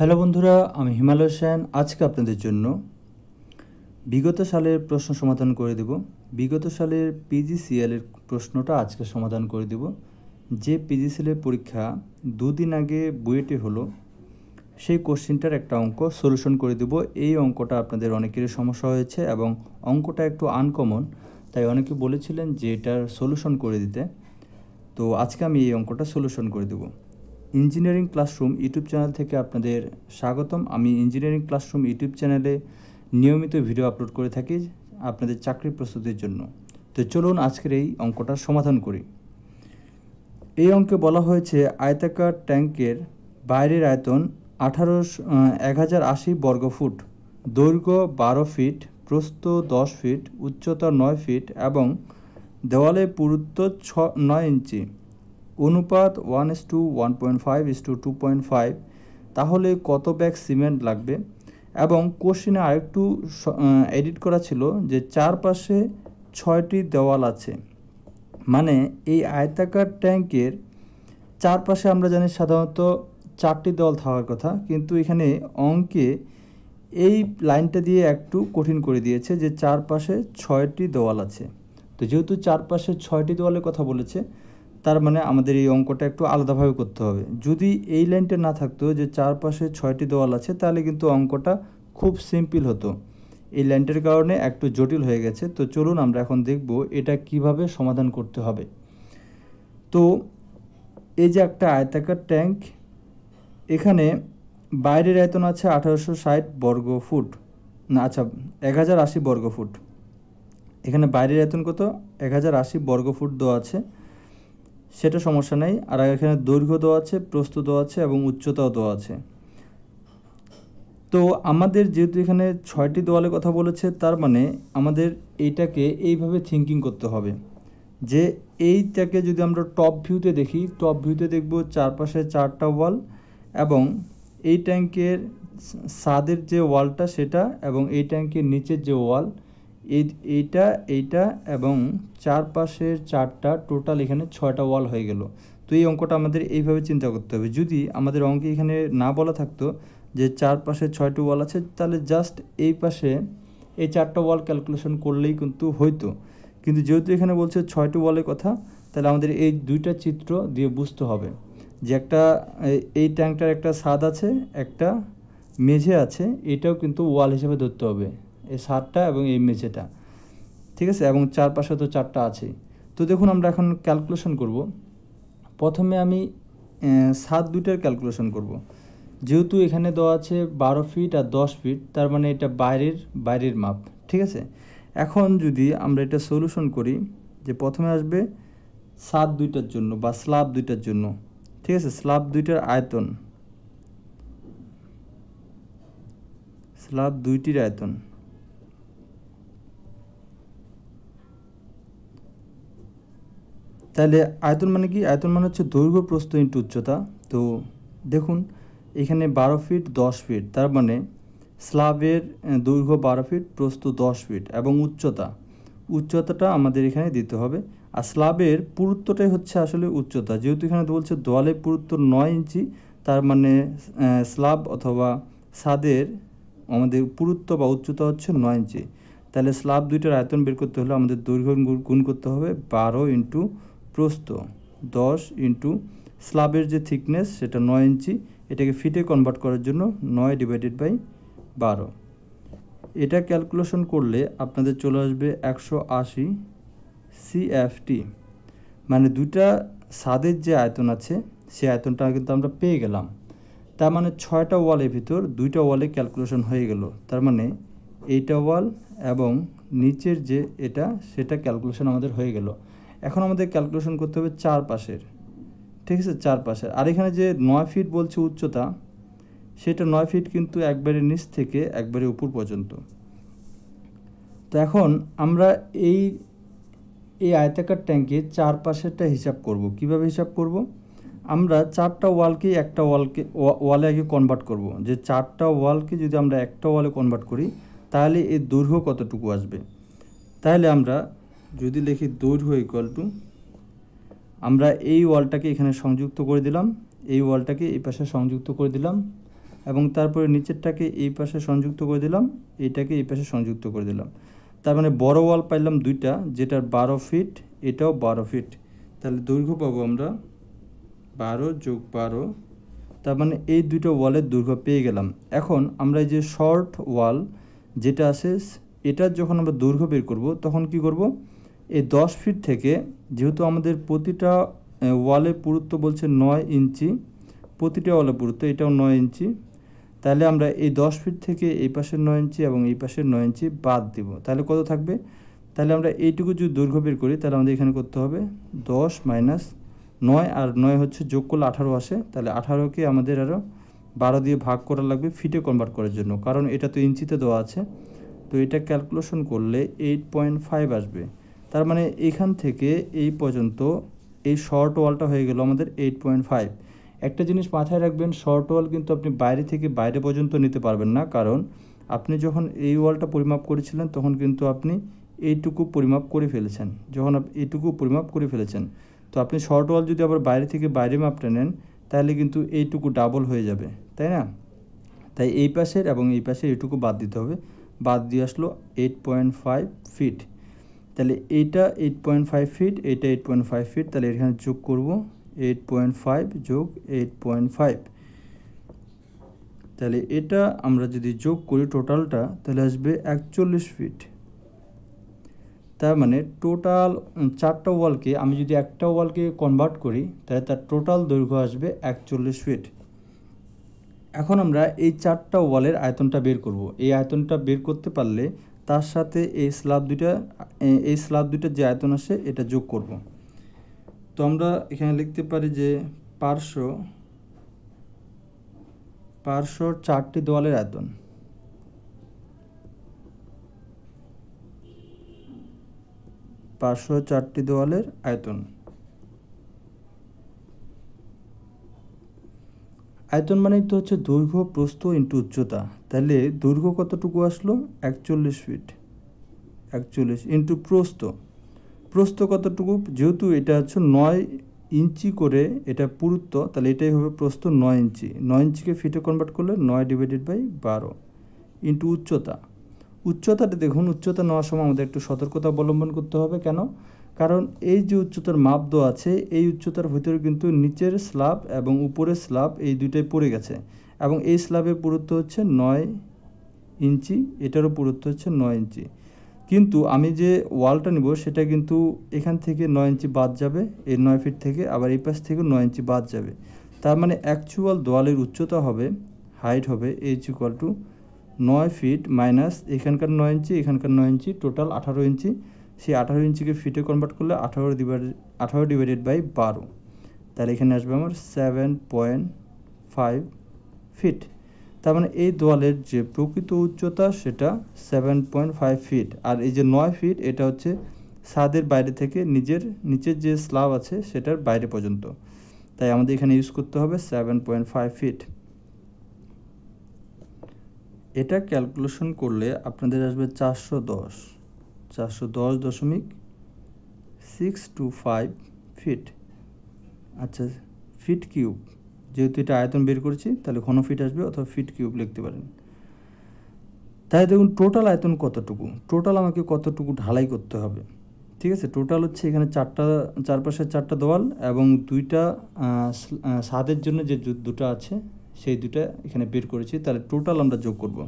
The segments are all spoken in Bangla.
হ্যালো বন্ধুরা, আমি হিমালয় সেন আজকে আপনাদের জন্য বিগত সালের প্রশ্ন সমাধান করে দেব। বিগত সালের পিজিসিএল এর প্রশ্নটা আজকে সমাধান করে দেব। যে পিজিসিএল এর পরীক্ষা দুদিন আগে বুয়েটে হলো, সেই কোশ্চেনটার একটা অঙ্ক সলিউশন করে দেব। এই অঙ্কটা আপনাদের অনেকেরই সমস্যা হয়েছে এবং অঙ্কটা একটু আনকমন, তাই অনেকে বলেছিলেন যে এটার সলিউশন করে দিতে। তো আজকে আমি এই অঙ্কটা সলিউশন করে দেব। ইঞ্জিনিয়ারিং ক্লাসরুম ইউটিউব চ্যানেল থেকে আপনাদের স্বাগতম। আমি ইঞ্জিনিয়ারিং ক্লাসরুম ইউটিউব চ্যানেলে নিয়মিত ভিডিও আপলোড করে থাকি আপনাদের চাকরির প্রস্তুতির জন্য। তো চলুন আজকের এই অঙ্কটার সমাধান করি। এই অঙ্কে বলা হয়েছে আয়তাকার ট্যাঙ্কের বাইরের আয়তন 1080 বর্গফুট, দৈর্ঘ্য 12 ফিট, প্রস্থ 10 ফিট, উচ্চতা 9 ফিট এবং দেওয়ালের পুরুত্ব 9 ইঞ্চি। অনুপাত 1:1.5:2.5। তাহলে কত ব্যাগ সিমেন্ট লাগবে? এবং কোশ্চেনে আরেকটু এডিট করা ছিল যে চারপাশে 6টি দেওয়াল আছে, মানে এই আয়তাকার ট্যাঙ্কের চারপাশে আমরা জানি সাধারণত 4টি দেওয়াল থাকার কথা, কিন্তু এখানে অঙ্কে এই লাইনটা দিয়ে একটু কঠিন করে দিয়েছে যে চারপাশে 6টি দেওয়াল আছে। তো যেহেতু চারপাশে 6টি দেওয়ালের কথা বলেছে, তার মানে আমাদের এই অঙ্কটা একটু আলাদাভাবে করতে হবে। যদি এই লাইনটা না থাকতো যে চারপাশে 6টি দেওয়াল আছে, তাহলে কিন্তু অঙ্কটা খুব সিম্পল হতো। এই লাইনটার কারণে একটু জটিল হয়ে গেছে। তো চলুন আমরা এখন দেখব এটা কিভাবে সমাধান করতে হবে। তো এই যে একটা আয়তাকার ট্যাঙ্ক, এখানে বাইরের আয়তন আছে 1860 বর্গফুট, না আচ্ছা 1080 বর্গফুট। এখানে বাইরের আয়তন কত? 1080 বর্গফুট দেওয়া আছে, সেটা সমস্যা নেই। আর এখানে দৈর্ঘ্য দেওয়া আছে, প্রস্থ দেওয়া আছে এবং উচ্চতাও দেওয়া আছে। তো আমাদের যেহেতু এখানে 6টি দেওয়ালের কথা বলেছে, তার মানে আমাদের এইটাকে এইভাবে থিঙ্কিং করতে হবে যে এইটাকে যদি আমরা টপ ভিউতে দেখি, টপ ভিউতে দেখব চারপাশে 4টা ওয়াল এবং এই ট্যাঙ্কের ছাদের যে ওয়ালটা সেটা, এবং এই ট্যাঙ্কের নিচের যে ওয়াল এইটা এবং চারপাশের 4টা, টোটাল এখানে 6টা ওয়াল হয়ে গেল। তো এই অঙ্কটা আমাদের এইভাবে চিন্তা করতে হবে। যদি আমাদের অঙ্কে এখানে না বলা থাকতো যে চারপাশে 6টি ওয়াল আছে, তাহলে জাস্ট এই পাশে এই 4টা ওয়াল ক্যালকুলেশন করলেই কিন্তু হইতো। কিন্তু যেহেতু এখানে বলছে 6টি ওয়ালের কথা, তাহলে আমাদের এই দুইটা চিত্র দিয়ে বুঝতে হবে যে একটা এই ট্যাঙ্কটার একটা ছাদ আছে, একটা মেঝে আছে, এটাও কিন্তু ওয়াল হিসেবে ধরতে হবে, এই ছাদটা এবং এই মেঝেটা, ঠিক আছে? এবং চারপাশে তো 4টা আছেই। তো দেখুন আমরা এখন ক্যালকুলেশন করব। প্রথমে আমি ছাদ দুইটার ক্যালকুলেশন করব। যেহেতু এখানে দেওয়া আছে 12 ফিট আর 10 ফিট, তার মানে এটা বাইরের মাপ, ঠিক আছে? এখন যদি আমরা এটা সলিউশন করি, যে প্রথমে আসবে ছাদ দুইটার জন্য বা স্ল্যাব দুইটার জন্য, ঠিক আছে? স্ল্যাব দুইটার আয়তন, স্ল্যাব দুইটির আয়তন। তাহলে আয়তন মানে কি? আয়তন মানে হচ্ছে দৈর্ঘ্য প্রস্থ ইন্টু উচ্চতা। তো দেখুন এখানে 12 ফিট 10 ফিট, তার মানে স্ল্যাবের দৈর্ঘ্য 12 ফিট, প্রস্থ 10 ফিট এবং উচ্চতাটা আমাদের এখানে দিতে হবে। আর স্ল্যাবের পুরুত্বটাই হচ্ছে আসলে উচ্চতা। যেহেতু এখানে বলছে দেওয়ালের পুরুত্ব 9 ইঞ্চি, তার মানে স্ল্যাব অথবা ছাদের আমাদের পুরুত্ব বা উচ্চতা হচ্ছে 9 ইঞ্চি। তাহলে স্ল্যাব দুইটার আয়তন বের করতে হলে আমাদের দৈর্ঘ্য গুণ করতে হবে 12 ইন্টু প্রস্থ 10 ইন্টু স্ল্যাবের যে থিকনেস সেটা 9 ইঞ্চি, এটাকে ফিটে কনভার্ট করার জন্য 9/12। এটা ক্যালকুলেশন করলে আপনাদের চলে আসবে 180 CFT। মানে দুইটা ছাদের যে আয়তন আছে সেই আয়তনটা কিন্তু আমরা পেয়ে গেলাম। তার মানে 6টা ওয়ালের ভিতর 2টা ওয়ালে ক্যালকুলেশন হয়ে গেল। তার মানে এইটা ওয়াল এবং নিচের যে এটা, সেটা ক্যালকুলেশন আমাদের হয়ে গেল। এখন আমাদের ক্যালকুলেশন করতে হবে চারপাশের, ঠিক আছে? চারপাশের। আর এখানে যে 9 ফিট বলছে উচ্চতা, সেটা 9 ফিট কিন্তু একবারে নিচ থেকে একবারে উপর পর্যন্ত। তো এখন আমরা এই আয়তাকার ট্যাঙ্কের চারপাশেরটা হিসাব করব। কিভাবে হিসাব করব? আমরা 4টা ওয়ালকে একটা ওয়ালে আগে কনভার্ট করব। যে 4টা ওয়ালকে যদি আমরা একটা ওয়ালে কনভার্ট করি, তাহলে এর দৈর্ঘ্য কতটুকু আসবে। তাহলে আমরা যদি লিখি দৈর্ঘ্য ইকুয়াল টু, আমরা এই ওয়ালটাকে এখানে সংযুক্ত করে দিলাম, এই ওয়ালটাকে এই পাশে সংযুক্ত করে দিলাম, এবং তারপরে নিচেরটাকে এই পাশে সংযুক্ত করে দিলাম, এইটাকে এই পাশে সংযুক্ত করে দিলাম। তার মানে বড় ওয়াল পাইলাম দুইটা, যেটার 12 ফিট, এটাও 12 ফিট। তাহলে দৈর্ঘ্য পাবো আমরা 12 যোগ 12, তার মানে এই দুটো ওয়ালের দৈর্ঘ্য পেয়ে গেলাম। এখন আমরা এই যে শর্ট ওয়াল যেটা আছে, এটার যখন আমরা দৈর্ঘ্য বের করব তখন কি করব, এই 10 ফিট থেকে, যেহেতু আমাদের প্রতিটা ওয়ালের পুরুত্ব বলছে 9 ইঞ্চি, প্রতিটা ওয়ালের পুরুত্ব এটাও 9 ইঞ্চি, তাহলে আমরা এই 10 ফিট থেকে এই পাশের 9 ইঞ্চি এবং এই পাশের 9 ইঞ্চি বাদ দিব, তাহলে কত থাকবে? তাহলে আমরা এইটুকু যদি দৈর্ঘ্য বের করি তাহলে আমাদের এখানে করতে হবে 10 মাইনাস 9, আর 9 হচ্ছে যোগ করলে 18 আসে, তাহলে 18কে আমাদের আরও 12 দিয়ে ভাগ করা লাগবে ফিটে কনভার্ট করার জন্য, কারণ এটা তো ইঞ্চিতে দেওয়া আছে। তো এটা ক্যালকুলেশন করলে 8.5 আসবে। তার মানে এখান থেকে এই পর্যন্ত এই শর্ট ওয়ালটা হয়ে গেল আমাদের 8.5। একটা জিনিস মাথায় রাখবেন, শর্ট ওয়াল কিন্তু আপনি বাইরে থেকে বাইরে পর্যন্ত নিতে পারবেন না, কারণ আপনি যখন এই ওয়ালটা পরিমাপ করেছিলেন তখন কিন্তু আপনি এইটুকু পরিমাপ করে ফেলেছেন, যখন এইটুকু পরিমাপ করে ফেলেছেন, তো আপনি শর্ট ওয়াল যদি আবার বাইরে থেকে বাইরে মাপটা নেন তাহলে কিন্তু এইটুকু ডাবল হয়ে যাবে, তাই না? তাই এই পাশের এবং এই পাশের এইটুকু বাদ দিতে হবে, বাদ দিয়ে আসলো 8.5 ফিট। তাহলে এইটা 8.5 ফিট, এটা 8.5 ফিট, তাহলে এখানে যোগ করব 8.5 যোগ 8.5, তাহলে এটা আমরা যদি যোগ করি টোটালটা তাহলে আসবে 41 ফিট। তার মানে টোটাল 4টা ওয়ালকে আমি যদি একটা ওয়ালকে কনভার্ট করি তাহলে তার টোটাল দৈর্ঘ্য আসবে 41 ফিট। এখন আমরা এই 4টা ওয়ালের আয়তনটা বের করব। এই আয়তনটা বের করতে পারলে তার সাথে এই স্ল্যাব দুইটার যে আয়তন আসে এটা যোগ করব। তো আমরা এখানে লিখতে পারি যে পার্শ্ব 4টি দেওয়ালের আয়তন, পার্শ্ব 4টি দেওয়ালের আয়তন। আয়তন মানেই তো হচ্ছে দৈর্ঘ্য প্রস্থ ইন্টু উচ্চতা, তাহলে দৈর্ঘ্য কতটুকু আসলো? 41 ফিট, 41 ইন্টু প্রস্থ কতটুকু? যেহেতু এটা হচ্ছে 9 ইঞ্চি করে এটা পুরুত্ব, তাহলে এটাই হবে প্রস্থ 9 ইঞ্চি। 9 ইঞ্চিকে ফিটে কনভার্ট করলে 9/12 ইন্টু উচ্চতাটা দেখুন, উচ্চতা নেওয়ার সময় আমাদের একটু সতর্কতা অবলম্বন করতে হবে। কেন? কারণ এই যে উচ্চতার মাপ দেওয়া আছে, এই উচ্চতার ভিতরে কিন্তু নিচের স্ল্যাব এবং উপরের স্ল্যাব এই দুইটাই পড়ে গেছে, এবং এই স্ল্যাবের পুরুত্ব হচ্ছে 9 ইঞ্চি, এটারও পুরুত্ব হচ্ছে 9 ইঞ্চি। কিন্তু আমি যে ওয়ালটা নিব সেটা কিন্তু এখান থেকে 9 ইঞ্চি বাদ যাবে, এই 9 ফিট থেকে, আবার এই পাশ থেকে 9 ইঞ্চি বাদ যাবে। তার মানে অ্যাকচুয়াল দেওয়ালের উচ্চতা হবে, হাইট হবে h = 9 ফিট মাইনাস এখানকার 9 ইঞ্চি, এখানকার 9 ইঞ্চি, টোটাল 18 ইঞ্চি। সেই 18 ইঞ্চিকে ফিটে কনভার্ট করলে 18/12, তাহলে এখানে আসবে আমার 7.5 ফিট। তার মানে এই দেওয়ালের যে প্রকৃত উচ্চতা সেটা 7.5 ফিট, আর এই যে 9 ফিট এটা হচ্ছে ছাদের বাইরে থেকে নিচের যে স্ল্যাব আছে সেটার বাইরে পর্যন্ত, তাই আমাদের এখানে ইউজ করতে হবে 7.5 ফিট। এটা ক্যালকুলেশন করলে আপনাদের আসবে 410.625 ফিট। আচ্ছা, ফিট কিউব, যেহেতু এটা আয়তন বের করেছি তাহলে ঘন ফিট আসবে, অথবা ফিট কিউব লিখতে পারেন। তাই দেখুন টোটাল আয়তন কতটুকু, টোটাল আমাকে কতটুকু ঢালাই করতে হবে। ঠিক আছে, টোটাল হচ্ছে এখানে চারপাশে 4টা দেওয়াল এবং 2টা ছাদের জন্য যে দুটো আছে সেই দুটো এখানে বের করেছি, তাহলে টোটাল আমরা যোগ করব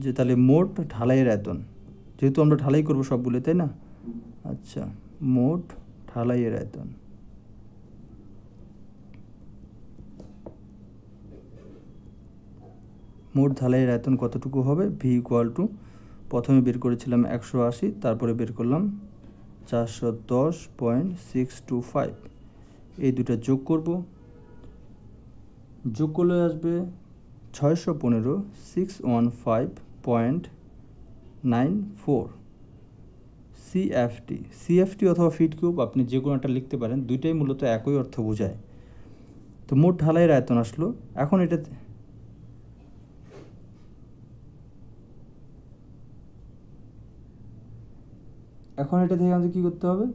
যে তাহলে মোট ঢালাইয়ের আয়তন, যেহেতু আমরা ঢালাই করব সবগুলো, তাই না? আচ্ছা, মোট ঢালাইয়ের আয়তন, মোট ঢালাইয়ের আয়তন কতটুকু হবে? V = প্রথমে বের করেছিলাম 180, তারপরে বের করলাম 410.625, এই দুটো যোগ করব, যোগ করলে আসবে 615.94 CFT অথবা ফিট কিউব, আপনি যে কোনো একটা লিখতে পারেন, দুইটাই মূলত একই অর্থ বোঝায়। তো মোট ঢালাইয়ের আয়তন আসলো। এখন এটা থেকে আমাদের কী করতে হবে?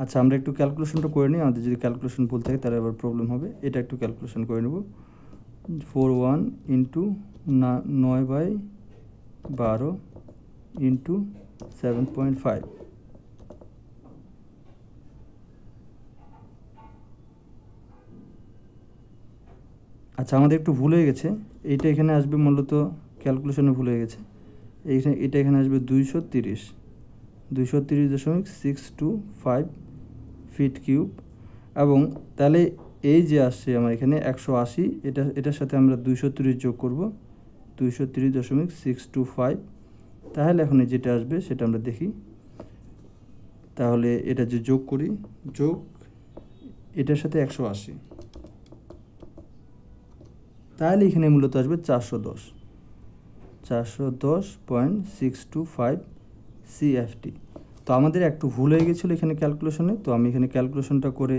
আচ্ছা, আমরা একটু ক্যালকুলেশনটা করে নিই, আমাদের যদি ক্যালকুলেশন ভুল থাকে তাহলে আবার প্রবলেম হবে। এটা একটু ক্যালকুলেশন করে নেব। 41 ইন্টু 9/12 ইন্টু 7.5। আচ্ছা, আমাদের একটু ভুল হয়ে গেছে, এইটা এখানে আসবে মূলত ক্যালকুলেশনে ভুল হয়ে গেছে। এটা এখানে আসবে 230.625 ফিট কিউব। এবং তাহলে এই যে আসছে আমার এখানে 180, এটার সাথে আমরা 230 যোগ করব, 230.625। তাহলে এখন যেটা আসবে সেটা আমরা দেখি। তাহলে এটা যে যোগ করি, যোগ এটার সাথে 180, তাহলে এখানে মূলত আসবে 410.625 CFT। তো আমাদের একটু ভুল হয়ে গেছিলো এখানে ক্যালকুলেশনে, তো আমি এখানে ক্যালকুলেশনটা করে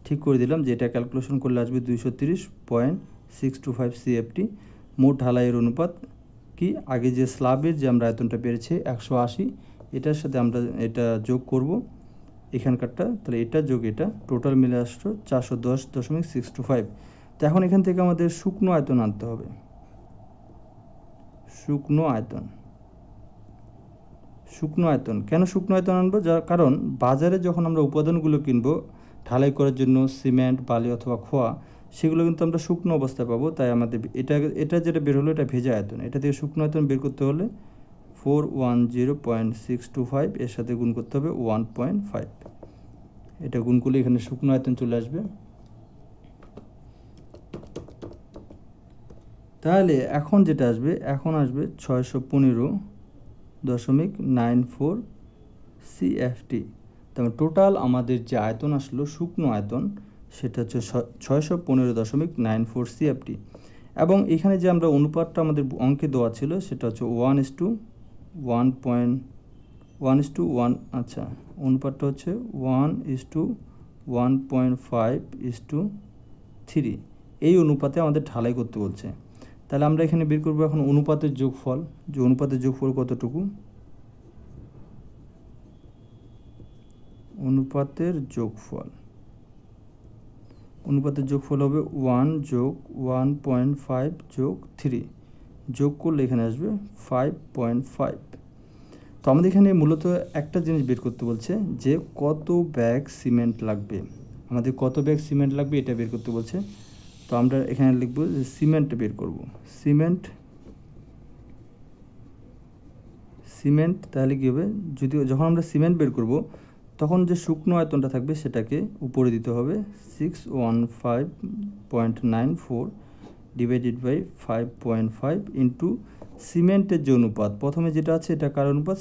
ঠিক করে দিলাম যে এটা ক্যালকুলেশন করলে আসবে 230.625 CFT। মোট ঢালাইয়ের অনুপাত কি, আগে যে স্ল্যাবের যে আমরা আয়তনটা পেরেছি 180, এটার সাথে আমরা এটা যোগ করব এখানকারটা, তাহলে এটা যোগ এটা টোটাল মিলে আসলো 410.625। তো এখন এখান থেকে আমাদের শুকনো আয়তন আনতে হবে। শুকনো আয়তন কেন শুকনো আয়তন আনবো? যার কারণ বাজারে যখন আমরা উপাদানগুলো কিনবো ঢালাই করার জন্য, সিমেন্ট, বালি অথবা খোয়া, সেগুলো কিন্তু আমরা শুকনো অবস্থায় পাবো। তাই আমাদের এটা যেটা বের হলো এটা ভেজা আয়তন। এটা থেকে শুকনো আয়তন বের করতে হলে 410.625 এর সাথে গুণ করতে হবে 1.5। এটা গুণ করলে এখানে শুকনো আয়তন চলে আসবে। তাহলে এখন যেটা আসবে, এখন আসবে 615.94 CFT। তারপর টোটাল আমাদের যে আয়তন আসলো শুকনো আয়তন, সেটা হচ্ছে 615.94 CFT। এবং এখানে যে আমরা অনুপাতটা আমাদের অঙ্কে দেওয়া ছিল সেটা হচ্ছে 1:1.1:1। আচ্ছা, অনুপাতটা হচ্ছে 1:1.5:3। এই অনুপাতে আমাদের ঢালাই করতে বলছে। তাহলে আমরা এখানে বের করবো এখন অনুপাতের যোগফল, যে অনুপাতের যোগফল কতটুকু। অনুপাতের যোগফল হবে 1 যোগ 1.5 যোগ 3, যোগ করলে এখানে আসবে 5.5। তো আমাদের এখানে মূলত একটা জিনিস বের করতে বলছে যে কত ব্যাগ সিমেন্ট লাগবে, আমাদের কত ব্যাগ সিমেন্ট লাগবে এটা বের করতে বলছে। তো আমরা এখানে লিখব যে সিমেন্ট বের করব। সিমেন্ট তাহলে কী হবে, যখন আমরা সিমেন্ট বের করব তখন যে শুকনো আয়তনটা থাকবে সেটাকে উপরে দিতে হবে 615.94 ডিভাইডেড বাই 5.5 ইন্টু সিমেন্টের যে অনুপাত, প্রথমে যেটা আছে এটা কার অনুপাত,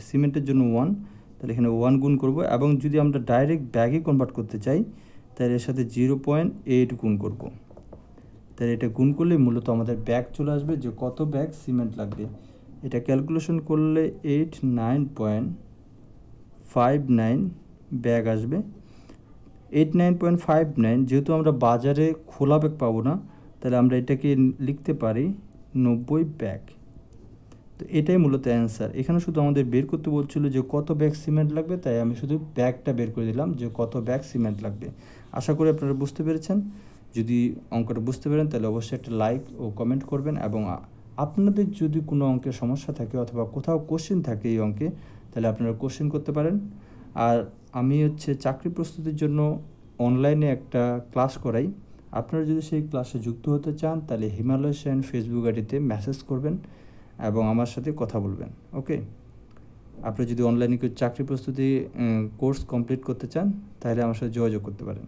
সিমেন্টের জন্য 1, তাহলে এখানে 1 গুণ করব। এবং যদি আমরা ডাইরেক্ট ব্যাগে কনভার্ট করতে চাই তাহলে এর সাথে 0.8 গুণ করব। তাহলে এটা গুণ করলে মূলত আমাদের ব্যাগ চলে আসবে যে কত ব্যাগ সিমেন্ট লাগবে। এটা ক্যালকুলেশন করলে 89.59 ব্যাগ আসবে। 89.59, যেহেতু আমরা বাজারে খোলা ব্যাগ পাবো না, তাহলে আমরা এটাকে লিখতে পারি 90 ব্যাগ। তো এটাই মূলত অ্যান্সার। এখানে শুধু আমাদের বের করতে বলছিল যে কত ব্যাগ সিমেন্ট লাগবে, তাই আমি শুধু ব্যাগটা বের করে দিলাম যে কত ব্যাগ সিমেন্ট লাগবে। আশা করি আপনারা বুঝতে পেরেছেন। যদি অঙ্কটা বুঝতে পারেন তাহলে অবশ্যই একটা লাইক ও কমেন্ট করবেন। এবং আপনাদের যদি কোনো অঙ্কের সমস্যা থাকে অথবা কোথাও কোশ্চেন থাকে এই অঙ্কে, তাহলে আপনারা কোশ্চেন করতে পারেন। আর আমি চাকরি প্রস্তুতির জন্য অনলাইনে একটা ক্লাস করাই। আপনারা যদি সেই ক্লাসে যুক্ত হতে চান তাহলে হিমালয় শাইন ফেসবুক আইডিতে মেসেজ করবেন এবং আমার সাথে কথা বলবেন। ওকে, আপনি যদি অনলাইনে কেউ চাকরি প্রস্তুতি কোর্স কমপ্লিট করতে চান তাহলে আমার সাথে যোগাযোগ করতে পারেন।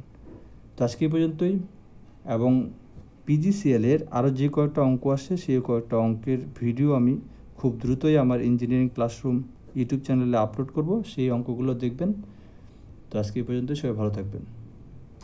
তো আজকে এই পর্যন্তই। এবং PGCL-এর আরও যে কয়েকটা অঙ্ক আসে সেই কয়েকটা অঙ্কের ভিডিও আমি খুব দ্রুতই আমার ইঞ্জিনিয়ারিং ক্লাসরুম ইউটিউব চ্যানেলে আপলোড করব, সেই অঙ্কগুলো দেখবেন। তো আজকে এই পর্যন্ত, সবাই ভালো থাকবেন।